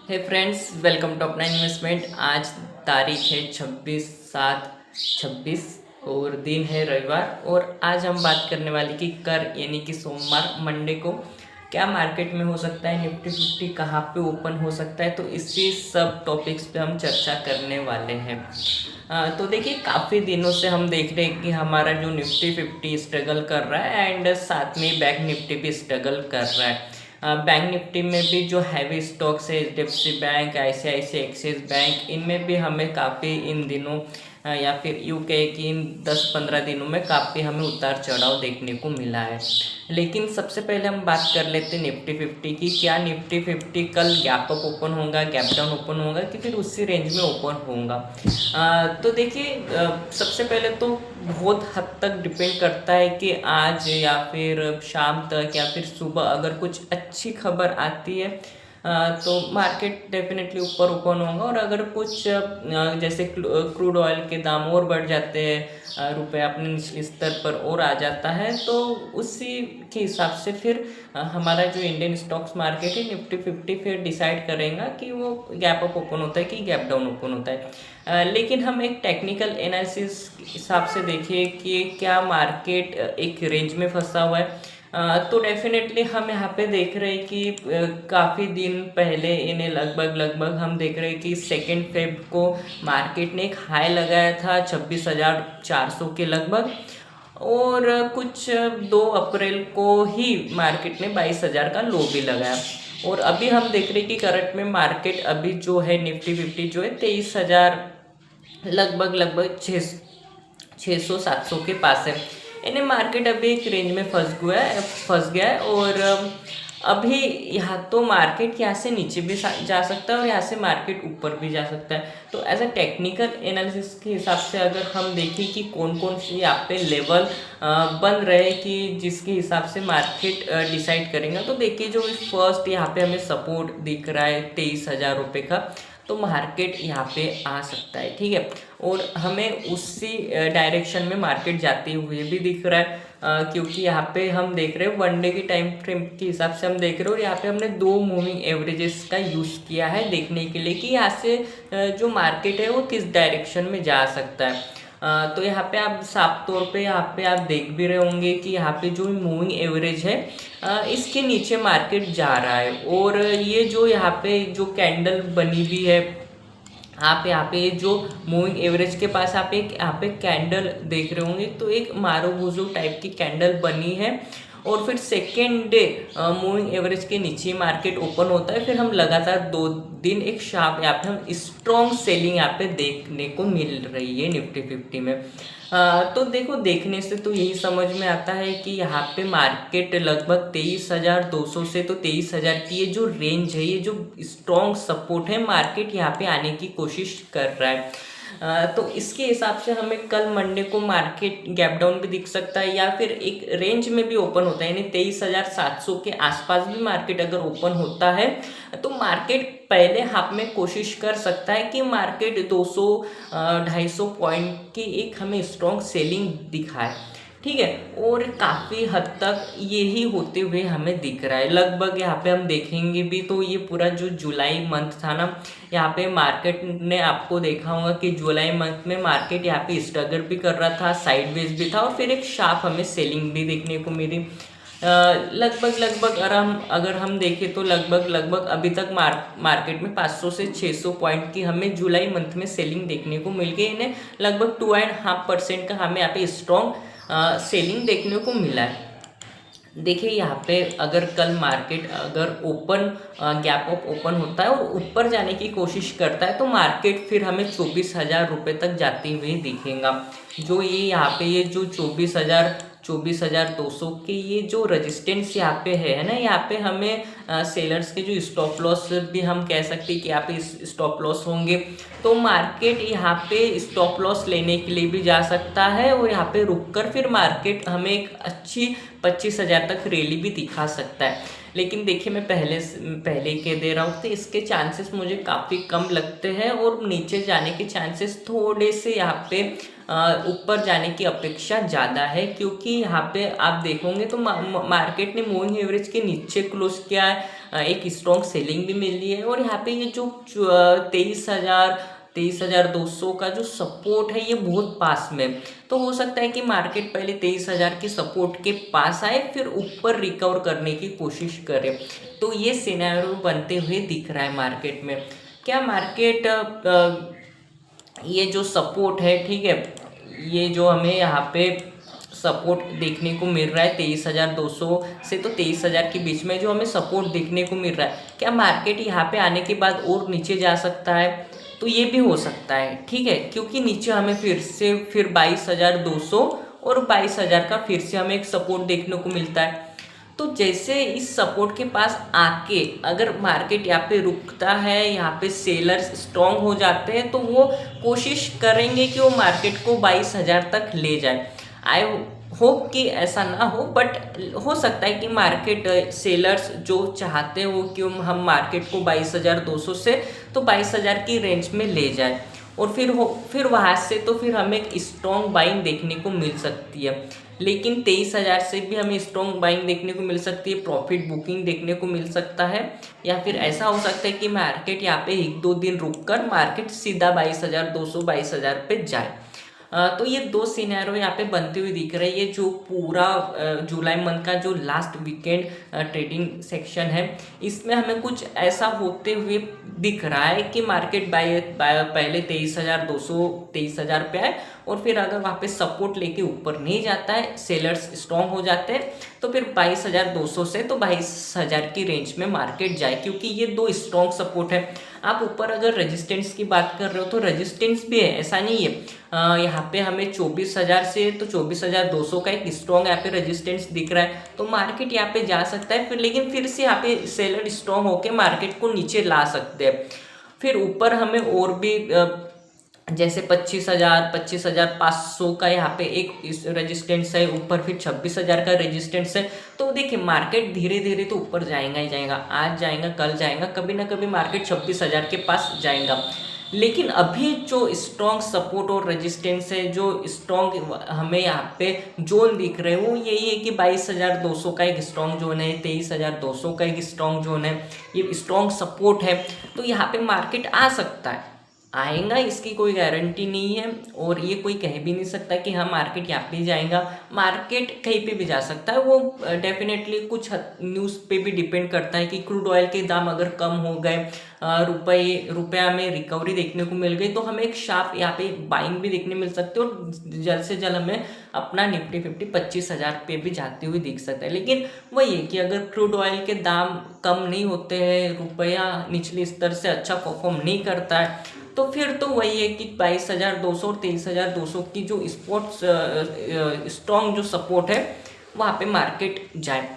Hey friends, welcome to अपना investment. आज तारीख है 26/7/26 और दिन है रविवार। और आज हम बात करने वाले कि यानी कि सोमवार मंडे को क्या मार्केट में हो सकता है, निफ्टी 50 कहाँ पे ओपन हो सकता है। तो इसी सब टॉपिक्स पे हम चर्चा करने वाले हैं। तो देखिए, काफ़ी दिनों से हम देख रहे हैं कि हमारा जो निफ्टी 50 स्ट्रगल कर रहा है एंड साथ में बैंक निफ्टी भी स्ट्रगल कर रहा है। बैंक निफ्टी में भी जो हैवी स्टॉक्स है, HDFC bank, ICICI, axis bank, इनमें भी हमें काफ़ी इन दिनों या फिर यूँ कहे कि इन 10-15 दिनों में काफ़ी हमें उतार चढ़ाव देखने को मिला है। लेकिन सबसे पहले हम बात कर लेते हैं निफ्टी 50 की। क्या निफ्टी 50 कल गैप अप ओपन होगा, गैप डाउन ओपन होगा कि फिर उसी रेंज में ओपन होगा। तो देखिए, सबसे पहले तो बहुत हद तक डिपेंड करता है कि आज या फिर शाम तक या फिर सुबह अगर कुछ अच्छी खबर आती है तो मार्केट डेफिनेटली ऊपर ओपन होगा। और अगर कुछ जैसे क्रूड ऑयल के दाम और बढ़ जाते हैं, रुपया अपने निचले स्तर पर और आ जाता है, तो उसी के हिसाब से फिर हमारा जो इंडियन स्टॉक्स मार्केट है, निफ्टी 50 फिर डिसाइड करेगा कि वो गैप अप ओपन होता है कि गैप डाउन ओपन होता है। लेकिन हम एक टेक्निकल एनालिसिस हिसाब से देखिए कि क्या मार्केट एक रेंज में फंसा हुआ है। तो डेफिनेटली हम यहाँ पे देख रहे हैं कि काफ़ी दिन पहले इन्हें लगभग हम देख रहे हैं कि 2 फेब को मार्केट ने एक हाई लगाया था 26,400 के लगभग। और कुछ 2 अप्रैल को ही मार्केट ने 22,000 का लो भी लगाया। और अभी हम देख रहे हैं कि करंट में मार्केट अभी जो है निफ्टी 50 जो है 23,000 लगभग 600-700 के पास है। यानी मार्केट अभी एक रेंज में फंस गया है। और अभी यहाँ तो मार्केट यहाँ से नीचे भी जा सकता है और यहाँ से मार्केट ऊपर भी जा सकता है। तो एज अ टेक्निकल एनालिसिस के हिसाब से अगर हम देखें कि कौन कौन से यहाँ पे लेवल बन रहे कि जिसके हिसाब से मार्केट डिसाइड करेंगे, तो देखिए जो फर्स्ट यहाँ पे हमें सपोर्ट दिख रहा है 23,000 रुपये का, तो मार्केट यहाँ पे आ सकता है। ठीक है, और हमें उसी डायरेक्शन में मार्केट जाते हुए भी दिख रहा है। क्योंकि यहाँ पे हम देख रहे हैं वन डे की टाइम फ्रेम के हिसाब से हम देख रहे हैं। और यहाँ पे हमने 2 मूविंग एवरेजेस का यूज़ किया है देखने के लिए कि यहाँ से जो मार्केट है वो किस डायरेक्शन में जा सकता है। तो यहाँ पे आप साफ तौर पे यहाँ पे आप देख भी रहे होंगे कि यहाँ पे जो मूविंग एवरेज है इसके नीचे मार्केट जा रहा है। और ये जो यहाँ पे जो कैंडल बनी हुई है, आप यहाँ पे जो मूविंग एवरेज के पास आप एक यहाँ पे कैंडल देख रहे होंगे, तो एक मारूबुजू टाइप की कैंडल बनी है। और फिर सेकेंड डे मूविंग एवरेज के नीचे मार्केट ओपन होता है। फिर हम लगातार 2 दिन एक शार्प यहाँ पे हम स्ट्रॉन्ग सेलिंग यहाँ पे देखने को मिल रही है निफ्टी 50 में। तो देखो, देखने से तो यही समझ में आता है कि यहाँ पे मार्केट लगभग 23,200 से तो 23,000 की ये जो रेंज है, ये जो स्ट्रॉन्ग सपोर्ट है, मार्केट यहाँ पे आने की कोशिश कर रहा है। तो इसके हिसाब से हमें कल मंडे को मार्केट गैप डाउन भी दिख सकता है या फिर एक रेंज में भी ओपन होता है। यानी 23,700 के आसपास भी मार्केट अगर ओपन होता है तो मार्केट पहले हाफ में कोशिश कर सकता है कि मार्केट 200-250 पॉइंट की एक हमें स्ट्रॉन्ग सेलिंग दिखाए। ठीक है, और काफ़ी हद तक यही होते हुए हमें दिख रहा है। लगभग यहाँ पे हम देखेंगे भी तो ये पूरा जो जुलाई मंथ था ना, यहाँ पे मार्केट ने आपको देखा होगा कि जुलाई मंथ में मार्केट यहाँ पे स्ट्रगल भी कर रहा था, साइडवेज भी था, और फिर एक शार्प हमें सेलिंग भी देखने को मिली। लगभग अगर हम देखें तो लगभग अभी तक मार्केट में 500 से 600 पॉइंट की हमें जुलाई मंथ में सेलिंग देखने को मिल गई। इन्हें लगभग 2.5% का हमें यहाँ पे स्ट्रॉन्ग सेलिंग देखने को मिला है। देखिए, यहाँ पे अगर कल मार्केट अगर ओपन गैप अप ओपन होता है और ऊपर जाने की कोशिश करता है तो मार्केट फिर हमें 24,000 रुपये तक जाते हुए दिखेगा। जो ये यहाँ पे ये जो 24,200 के ये जो रेजिस्टेंस यहाँ पे है ना, यहाँ पे हमें सेलर्स के जो स्टॉप लॉस भी हम कह सकते हैं कि यहाँ पे स्टॉप लॉस होंगे। तो मार्केट यहाँ पे स्टॉप लॉस लेने के लिए भी जा सकता है और यहाँ पे रुककर फिर मार्केट हमें एक अच्छी 25,000 तक रैली भी दिखा सकता है। लेकिन देखिए, मैं पहले कह दे रहा हूँ तो इसके चांसेस मुझे काफ़ी कम लगते हैं और नीचे जाने के चांसेस थोड़े से यहाँ पे ऊपर जाने की अपेक्षा ज़्यादा है। क्योंकि यहाँ पे आप देखोगे तो मार्केट ने मूविंग एवरेज के नीचे क्लोज किया है एक स्ट्रॉन्ग सेलिंग भी मिल रही है। और यहाँ पे ये जो 23,200 का जो सपोर्ट है ये बहुत पास में, तो हो सकता है कि मार्केट पहले 23,000 के सपोर्ट के पास आए फिर ऊपर रिकवर करने की कोशिश करे। तो ये सिनेरियो बनते हुए दिख रहा है मार्केट में। क्या मार्केट ये जो सपोर्ट है, ठीक है, ये जो हमें यहाँ पे सपोर्ट देखने को मिल रहा है 23,200 से तो 23,000 के बीच में जो हमें सपोर्ट देखने को मिल रहा है, क्या मार्केट यहाँ पे आने के बाद और नीचे जा सकता है? तो ये भी हो सकता है, ठीक है, क्योंकि नीचे हमें फिर 22,200 और 22,000 का फिर से हमें एक सपोर्ट देखने को मिलता है। तो जैसे इस सपोर्ट के पास आके अगर मार्केट यहाँ पे रुकता है, यहाँ पे सेलर्स स्ट्रॉन्ग हो जाते हैं, तो वो कोशिश करेंगे कि वो मार्केट को 22,000 तक ले जाए। आई होप कि ऐसा ना हो, बट हो सकता है कि मार्केट सेलर्स जो चाहते हो कि हम मार्केट को 22,200 से तो 22,000 की रेंज में ले जाए, और फिर वहाँ से तो फिर हमें एक स्ट्रॉन्ग बाइंग देखने को मिल सकती है। लेकिन 23,000 से भी हमें स्ट्रॉन्ग बाइंग देखने को मिल सकती है, प्रॉफिट बुकिंग देखने को मिल सकता है, या फिर ऐसा हो सकता है कि मार्केट यहाँ पे 1-2 दिन रुककर मार्केट सीधा 22,200 22,000 पे जाए। तो ये दो सिनेरियो यहाँ पे बनते हुए दिख रहे हैं। ये जो पूरा जुलाई मंथ का जो लास्ट वीकेंड ट्रेडिंग सेक्शन है, इसमें हमें कुछ ऐसा होते हुए दिख रहा है कि मार्केट पहले 23,200 23,000 पे आए, और फिर अगर वहाँ पे सपोर्ट लेके ऊपर नहीं जाता है, सेलर्स स्ट्रॉन्ग हो जाते हैं, तो फिर 22,200 से तो 22,000 की रेंज में मार्केट जाए, क्योंकि ये दो स्ट्रॉन्ग सपोर्ट है। आप ऊपर अगर रेजिस्टेंस की बात कर रहे हो तो रेजिस्टेंस भी है, ऐसा नहीं है। यहाँ पे हमें 24,000 से तो 24,200 का एक स्ट्रॉन्ग यहाँ पे रेजिस्टेंस दिख रहा है, तो मार्केट यहाँ पे जा सकता है, लेकिन फिर से यहाँ पे सेलर स्ट्रॉन्ग होकर मार्केट को नीचे ला सकते हैं। फिर ऊपर हमें और भी जैसे 25,500 का यहाँ पे एक रेजिस्टेंस है, ऊपर फिर 26,000 का रेजिस्टेंस है। तो देखिए मार्केट धीरे धीरे तो ऊपर जाएगा ही जाएगा, आज जाएगा कल जाएगा, कभी ना कभी मार्केट 26,000 के पास जाएगा। लेकिन अभी जो स्ट्रॉन्ग सपोर्ट और रेजिस्टेंस है, जो स्ट्रॉन्ग हमें यहाँ पे जोन दिख रहे हैं, वो यही है कि 22,200 का एक स्ट्रॉन्ग जोन है, 23,200 का एक स्ट्रॉन्ग जोन है, ये स्ट्रॉन्ग सपोर्ट है। तो यहाँ पे मार्केट आ सकता है, आएगा, इसकी कोई गारंटी नहीं है, और ये कोई कह भी नहीं सकता कि हाँ मार्केट यहाँ पे जाएगा। मार्केट कहीं पे भी जा सकता है, वो डेफिनेटली कुछ न्यूज़ पे भी डिपेंड करता है कि क्रूड ऑयल के दाम अगर कम हो गए, रुपया में रिकवरी देखने को मिल गई, तो हमें एक शार्प यहाँ पे बाइंग भी देखने मिल सकती है, और जल्द से जल्द हमें अपना निफ्टी 50 25,000 पे भी जाते हुए दिख सकता है। लेकिन वही है कि अगर क्रूड ऑयल के दाम कम नहीं होते हैं, रुपया निचले स्तर से अच्छा परफॉर्म नहीं करता है, तो फिर तो वही है कि 22,200 और 23,200 की जो स्ट्रॉन्ग जो सपोर्ट है वहाँ पे मार्केट जाए।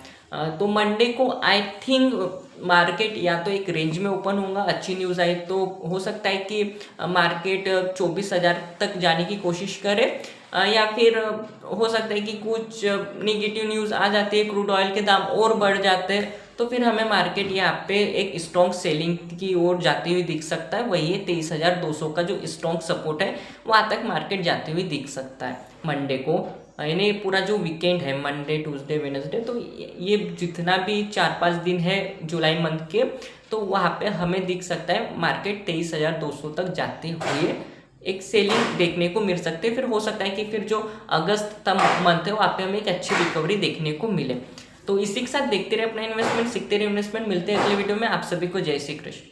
तो मंडे को आई थिंक मार्केट या तो एक रेंज में ओपन होगा, अच्छी न्यूज़ आई तो हो सकता है कि मार्केट 24,000 तक जाने की कोशिश करे, या फिर हो सकता है कि कुछ निगेटिव न्यूज़ आ जाती है, क्रूड ऑयल के दाम और बढ़ जाते हैं, तो फिर हमें मार्केट यहाँ पे एक स्ट्रॉन्ग सेलिंग की ओर जाती हुई दिख सकता है। वही है 23,200 का जो स्ट्रॉन्ग सपोर्ट है, वहाँ तक मार्केट जाते हुए दिख सकता है मंडे को, यानी पूरा जो वीकेंड है मंडे ट्यूसडे वेडनेसडे, तो ये जितना भी 4-5 दिन है जुलाई मंथ के, तो वहाँ पे हमें दिख सकता है मार्केट 23,200 तक जाते हुए एक सेलिंग देखने को मिल सकते हैं। फिर हो सकता है कि फिर जो अगस्त तक मंथ है वहाँ पे हमें एक अच्छी रिकवरी देखने को मिले। तो इसी के साथ देखते रहे अपना इन्वेस्टमेंट, सीखते रहे इन्वेस्टमेंट। मिलते हैं अगले वीडियो में। आप सभी को जय श्री कृष्ण।